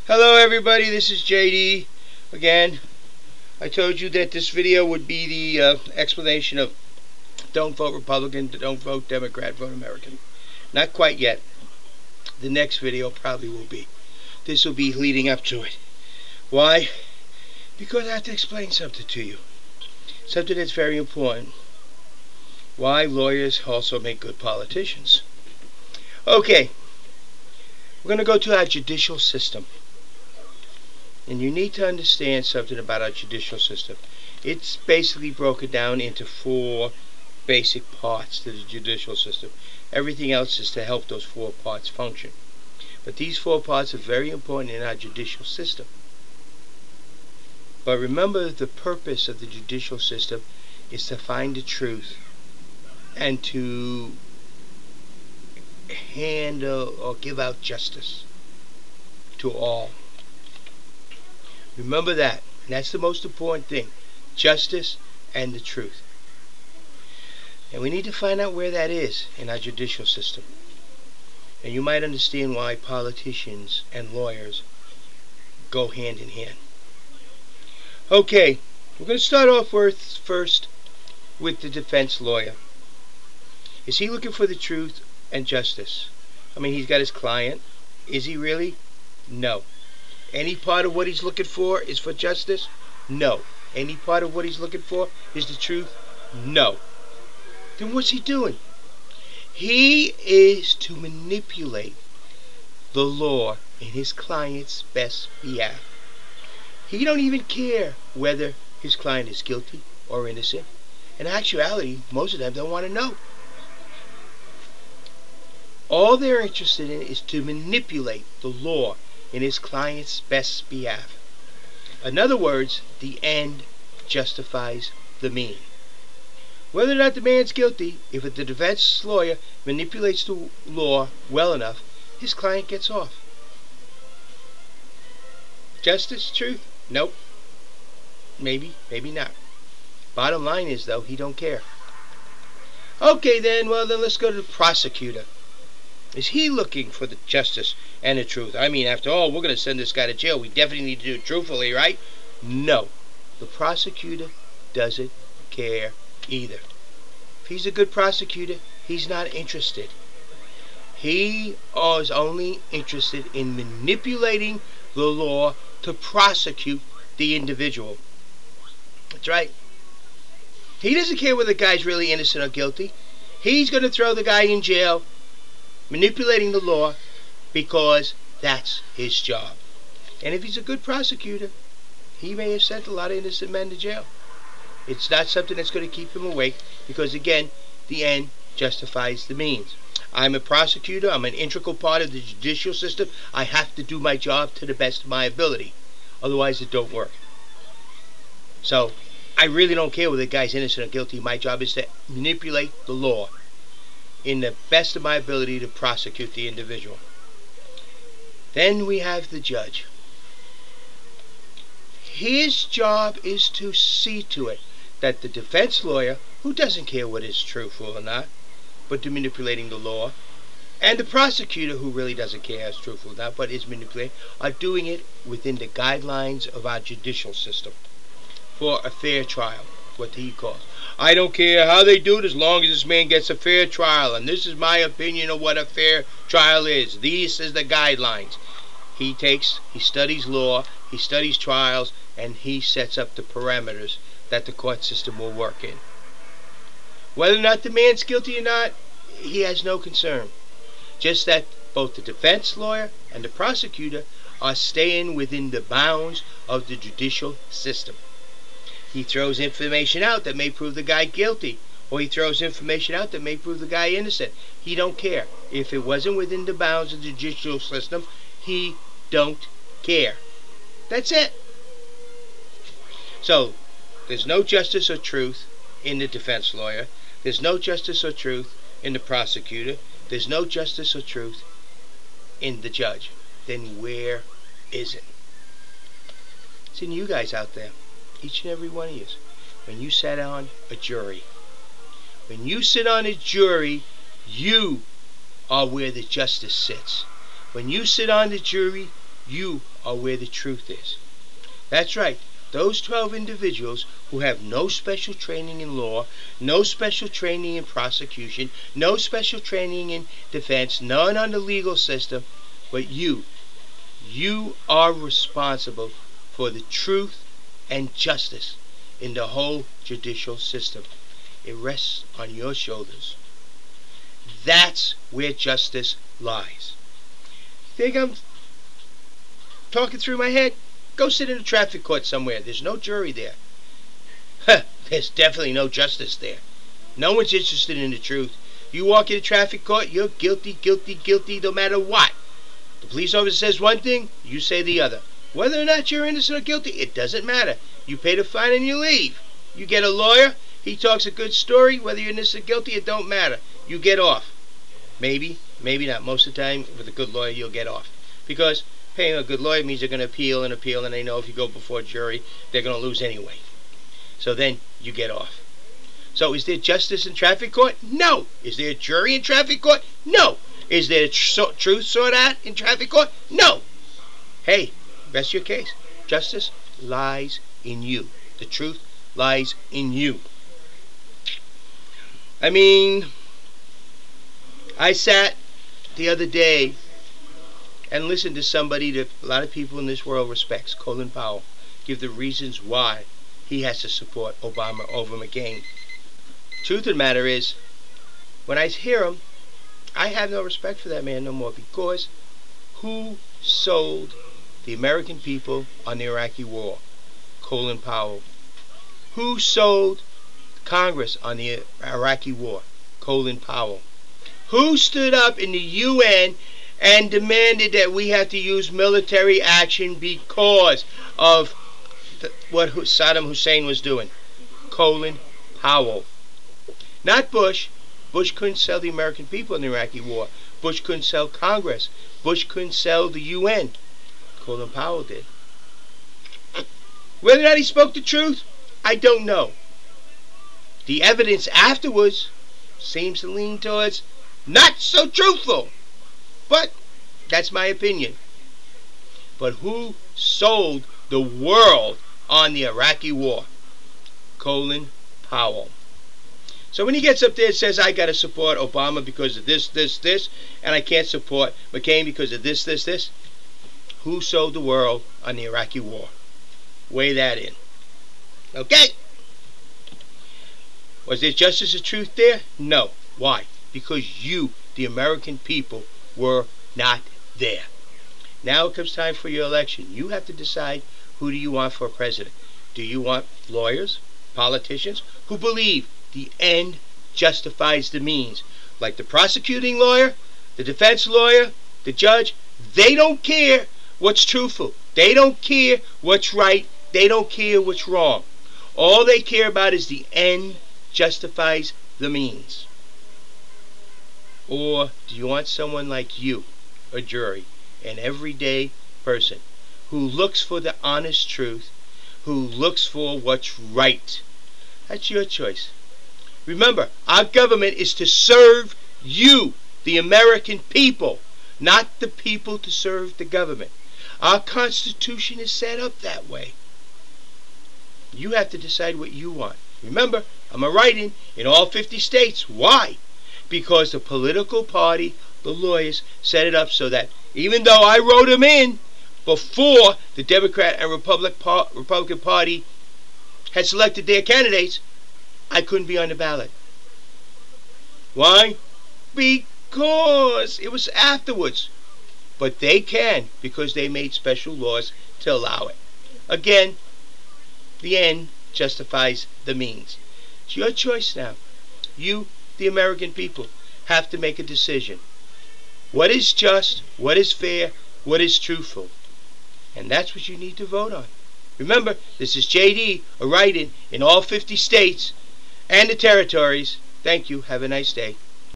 Hello everybody, this is JD. Again, I told you that this video would be the explanation of don't vote Republican, don't vote Democrat, vote American. Not quite yet. The next video probably will be. This will be leading up to it. Why? Because I have to explain something to you. Something that's very important. Why lawyers also make good politicians. Okay, we're going to go to our judicial system. And you need to understand something about our judicial system. It's basically broken down into 4 basic parts to the judicial system. Everything else is to help those 4 parts function. But these 4 parts are very important in our judicial system. But remember, the purpose of the judicial system is to find the truth and to handle or give out justice to all. Remember that. And that's the most important thing. Justice and the truth. And we need to find out where that is in our judicial system. And you might understand why politicians and lawyers go hand in hand. Okay, we're going to start off first with the defense lawyer. Is he looking for the truth and justice? I mean, he's got his client. Is he really? No. Any part of what he's looking for is for justice? No. Any part of what he's looking for is the truth? No. Then what's he doing? He is to manipulate the law in his client's best behalf. He don't even care whether his client is guilty or innocent. In actuality, most of them don't want to know. All they're interested in is to manipulate the law in his client's best behalf. In other words, the end justifies the mean. Whether or not the man's guilty, if the defense lawyer manipulates the law well enough, his client gets off. Justice, truth? Nope. Maybe, maybe not. Bottom line is, though, he don't care. Okay then, well then let's go to the prosecutor. Is he looking for the justice and the truth? I mean, after all, we're going to send this guy to jail. We definitely need to do it truthfully, right? No. The prosecutor doesn't care either. If he's a good prosecutor, he's not interested. He is only interested in manipulating the law to prosecute the individual. That's right. He doesn't care whether the guy's really innocent or guilty. He's going to throw the guy in jail, manipulating the law, because that's his job. And if he's a good prosecutor, he may have sent a lot of innocent men to jail. It's not something that's going to keep him awake, because again, the end justifies the means. I'm a prosecutor. I'm an integral part of the judicial system. I have to do my job to the best of my ability. Otherwise, it don't work. So, I really don't care whether the guy's innocent or guilty. My job is to manipulate the law in the best of my ability to prosecute the individual. Then we have the judge. His job is to see to it that the defense lawyer, who doesn't care what is truthful or not, but to manipulating the law, and the prosecutor, who really doesn't care if it's truthful or not, but is manipulating, are doing it within the guidelines of our judicial system for a fair trial, what he calls. I don't care how they do it as long as this man gets a fair trial, and this is my opinion of what a fair trial is. These is the guidelines. He studies law, he studies trials, and he sets up the parameters that the court system will work in. Whether or not the man's guilty or not, he has no concern. Just that both the defense lawyer and the prosecutor are staying within the bounds of the judicial system. He throws information out that may prove the guy guilty, or he throws information out that may prove the guy innocent. He don't care. If it wasn't within the bounds of the judicial system, he don't care. That's it. So, there's no justice or truth in the defense lawyer. There's no justice or truth in the prosecutor. There's no justice or truth in the judge. Then where is it? It's in you guys out there. Each and every one of you. When you sat on a jury. When you sit on a jury, you are where the justice sits. When you sit on the jury, You are where the truth is. That's right. Those 12 individuals who have no special training in law, no special training in prosecution, no special training in defense, none on the legal system, but you are responsible for the truth and justice in the whole judicial system. It rests on your shoulders. That's where justice lies. Think I'm talking through my head? Go sit in a traffic court somewhere. There's no jury there. There's definitely no justice there. No one's interested in the truth. You walk in a traffic court, you're guilty, guilty, guilty, no matter what. The police officer says one thing, you say the other. Whether or not you're innocent or guilty, it doesn't matter. You pay the fine and you leave. You get a lawyer, he talks a good story, whether you're innocent or guilty, it don't matter. You get off. Maybe, maybe not. Most of the time, with a good lawyer, you'll get off. Because paying a good lawyer means they're going to appeal, and they know if you go before a jury, they're going to lose anyway. So then you get off. So is there justice in traffic court? No. Is there a jury in traffic court? No. Is there truth sought out in traffic court? No. Hey, rest your case. Justice lies in you. The truth lies in you. I mean, I sat the other day and listened to somebody that a lot of people in this world respects, Colin Powell, give the reasons why he has to support Obama over McCain. Truth of the matter is, when I hear him, I have no respect for that man no more, because who sold the American people on the Iraqi war? Colin Powell. Who sold Congress on the Iraqi war? Colin Powell. Who stood up in the UN and demanded that we have to use military action because of what Saddam Hussein was doing? Colin Powell. Not Bush. Bush couldn't sell the American people in the Iraqi war. Bush couldn't sell Congress. Bush couldn't sell the UN. Colin Powell did. Whether or not he spoke the truth, I don't know. The evidence afterwards seems to lean towards not so truthful. But that's my opinion. But who sold the world on the Iraqi war? Colin Powell. So when he gets up there and says, I got to support Obama because of this, this, this, and I can't support McCain because of this, this, this, who sold the world on the Iraqi war? Weigh that in. Okay? Was there justice and truth there? No. Why? Because you, the American people, were not there. Now it comes time for your election. You have to decide, who do you want for president? Do you want lawyers, politicians, who believe the end justifies the means? Like the prosecuting lawyer, the defense lawyer, the judge, they don't care what's truthful. They don't care what's right. They don't care what's wrong. All they care about is the end justifies the means. Or do you want someone like you, a jury, an everyday person, who looks for the honest truth, who looks for what's right? That's your choice. Remember, our government is to serve you, the American people, not the people to serve the government. Our Constitution is set up that way. You have to decide what you want. Remember, I'm a write-in in all 50 states. Why? Because the political party, the lawyers, set it up so that even though I wrote them in before the Democrat and Republican Party had selected their candidates, I couldn't be on the ballot. Why? Because it was afterwards. But they can, because they made special laws to allow it. Again, the end justifies the means. It's your choice now. You, the American people, have to make a decision. What is just, what is fair, what is truthful? And that's what you need to vote on. Remember, this is JD, a write-in in all 50 states and the territories. Thank you. Have a nice day.